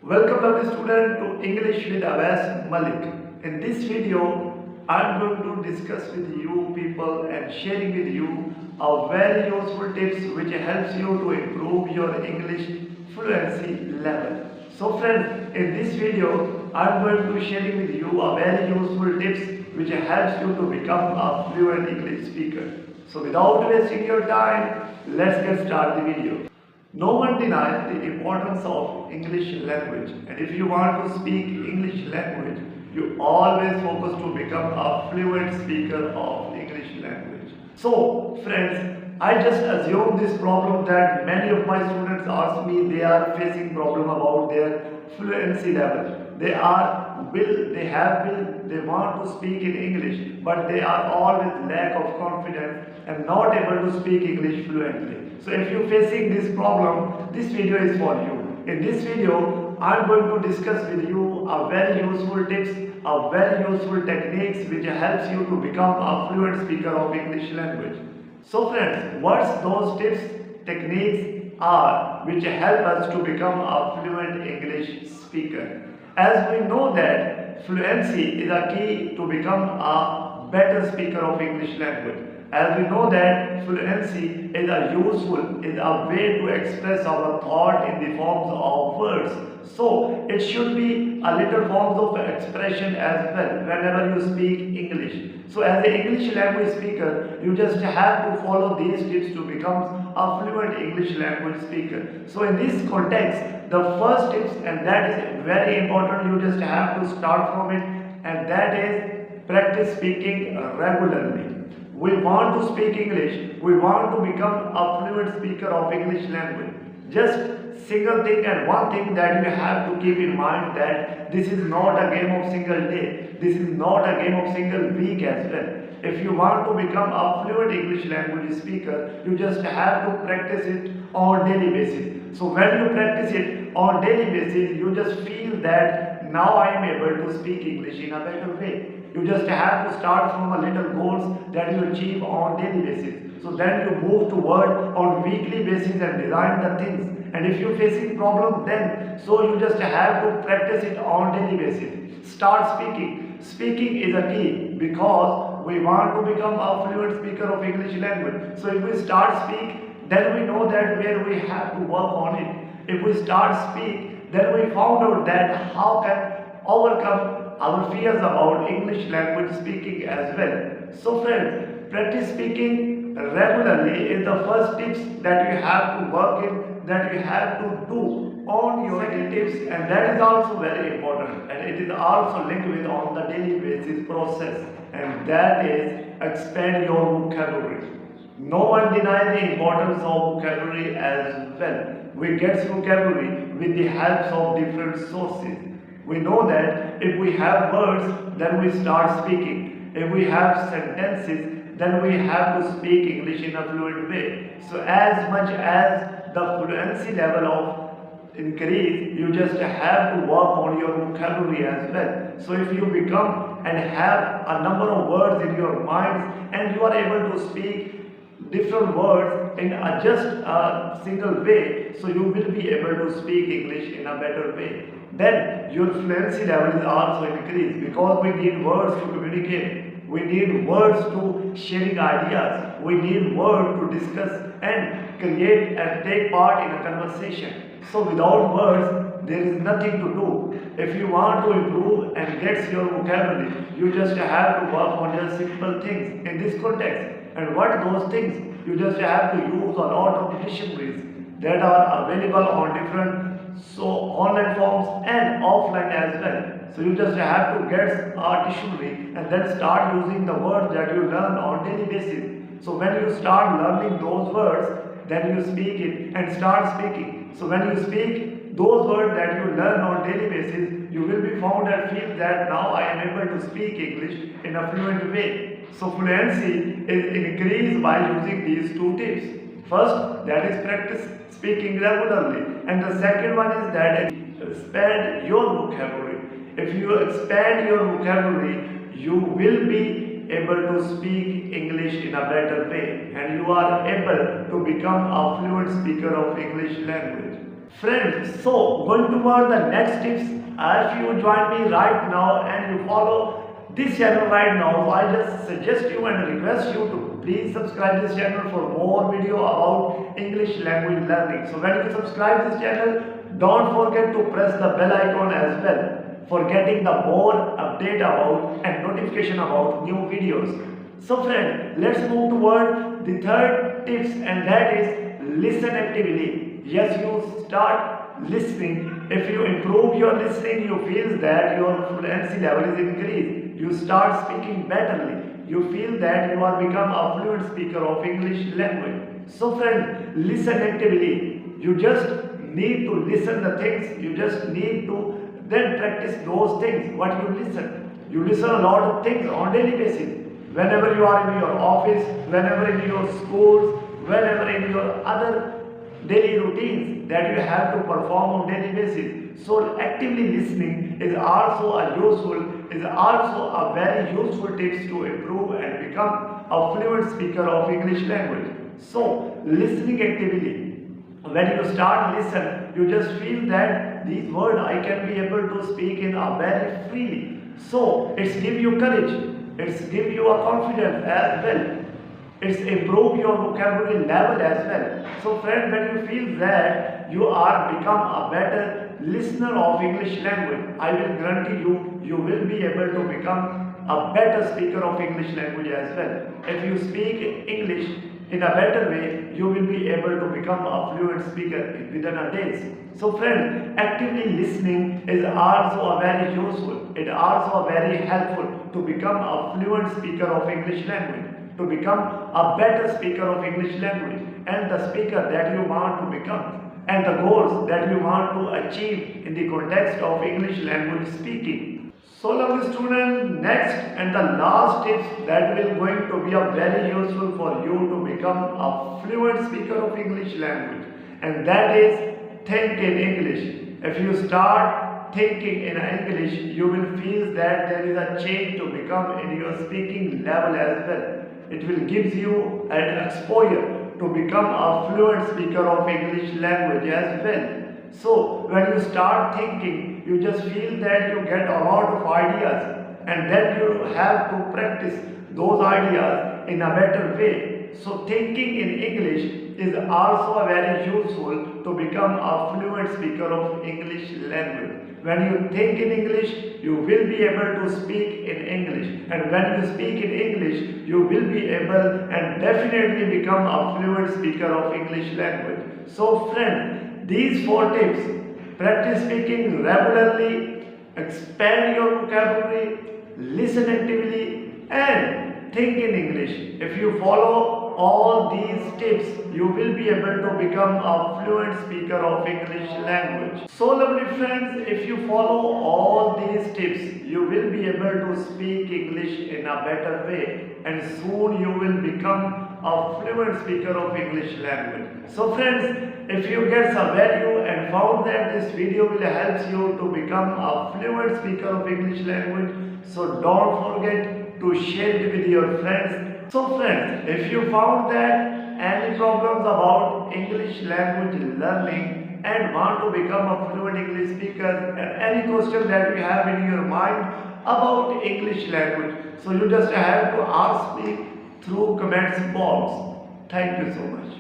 Welcome lovely student to English with Awais Malik. In this video, I am going to discuss with you people and sharing with you a very useful tips which helps you to improve your English fluency level. So friends, in this video, I am going to sharing with you a very useful tips which helps you to become a fluent English speaker. So without wasting your time, let's get started the video. No one denies the importance of English language, and if you want to speak English language, you always focus to become a fluent speaker of English language. So, friends, I just assume this problem that many of my students ask me they are facing problem about their fluency level. They want to speak in English, but they are always lack of confidence and not able to speak English fluently. So if you're facing this problem, this video is for you. In this video, I'm going to discuss with you a very useful tips, a very useful techniques which helps you to become a fluent speaker of English language. So friends, what's those tips, techniques are which help us to become a fluent English speaker? As we know that fluency is a key to become a better speaker of English language. As we know that fluency is a way to express our thought in the forms of words. So it should be a little forms of expression as well whenever you speak English. So as an English language speaker, you just have to follow these tips to become a fluent English language speaker. So in this context, the first tips, and that is very important, you just have to start from it, and that is practice speaking regularly. We want to speak English. We want to become a fluent speaker of English language. Just single thing and one thing that you have to keep in mind that this is not a game of single day. This is not a game of single week as well. If you want to become a fluent English language speaker, you just have to practice it on daily basis. So when you practice it on daily basis, you just feel that now I am able to speak English in a better way. You just have to start from a little goals that you achieve on daily basis. So then you move toward on weekly basis and design the things. And if you're facing problem, then so you just have to practice it on daily basis. Start speaking. Speaking is a key because we want to become a fluent speaker of English language. So if we start speak, then we know that where we have to work on it. If we start speak, then we found out that how can overcome our fears about English language speaking as well. So friends, practice speaking regularly is the first tips that you have to work in, that you have to do on your tips, and that is also very important, and it is also linked with on the daily basis process, and that is expand your vocabulary. No one denies the importance of vocabulary as well. We get vocabulary with the help of different sources. We know that if we have words, then we start speaking. If we have sentences, then we have to speak English in a fluent way. So as much as the fluency level of increase, you just have to work on your vocabulary as well. So if you become and have a number of words in your mind and you are able to speak different words in just a single way, so you will be able to speak English in a better way. Then your fluency level is also increased because we need words to communicate. We need words to sharing ideas. We need words to discuss and create and take part in a conversation. So without words, there is nothing to do. If you want to improve and get your vocabulary, you just have to work on your simple things in this context. And what those things? You just have to use a lot of dictionaries that are available on different online forms and offline as well. So you just have to get a dictionary and then start using the words that you learn on daily basis. So when you start learning those words, then you speak it and start speaking. So when you speak those words that you learn on daily basis, you will be found and feel that now I am able to speak English in a fluent way. So fluency is increased by using these two tips. First, that is practice speaking regularly, and the second one is that expand your vocabulary. If you expand your vocabulary, you will be able to speak English in a better way, and you are able to become a fluent speaker of English language. Friends, so going toward the next tips, if you join me right now and you follow this channel right now, so I just suggest you and request you to please subscribe this channel for more video about English language learning. So when you subscribe this channel, don't forget to press the bell icon as well for getting the more update about and notification about new videos. So friend, let's move toward the third tips, and that is listen actively. Yes, you start listening. If you improve your listening, you feel that your fluency level is increased. You start speaking betterly. You feel that you are become a fluent speaker of English language. So friend, listen actively. You just need to listen the things. You just need to then practice those things. What you listen. You listen a lot of things on daily basis. Whenever you are in your office, whenever in your schools, whenever in your other daily routines that you have to perform on daily basis. So actively listening is also a very useful tips to improve and become a fluent speaker of English language. So listening actively. When you start listen, you just feel that these words I can be able to speak in a very freely. So it's give you courage. It's give you a confidence as well. It's improve your vocabulary level as well. So friend, when you feel that you are become a better listener of English language, I will guarantee you, you will be able to become a better speaker of English language as well. If you speak English in a better way, you will be able to become a fluent speaker within a days. So friend, actively listening is also a very useful. It also a very helpful to become a fluent speaker of English language, to become a better speaker of English language, and the speaker that you want to become, and the goals that you want to achieve in the context of English language speaking. So lovely students, next and the last tips that will going to be a very useful for you to become a fluent speaker of English language, and that is think in English. If you start thinking in English, you will feel that there is a change to become in your speaking level as well. It will give you an exposure to become a fluent speaker of English language as well. So when you start thinking, you just feel that you get a lot of ideas, and then you have to practice those ideas in a better way. So thinking in English is also very useful to become a fluent speaker of English language. When you think in English, you will be able to speak in English. And when you speak in English, you will be able and definitely become a fluent speaker of English language. So friend, these 4 tips: practice speaking regularly, expand your vocabulary, listen actively, and think in English. If you follow all these tips, you will be able to become a fluent speaker of English language. So lovely friends, if you follow all these tips, you will be able to speak English in a better way, and soon you will become a fluent speaker of English language. So friends, if you get some value and found that this video will help you to become a fluent speaker of English language, so don't forget to share it with your friends. So friends, if you found that any problems about English language learning and want to become a fluent English speaker, and any question that you have in your mind about English language, so you just have to ask me through comments box. Thank you so much.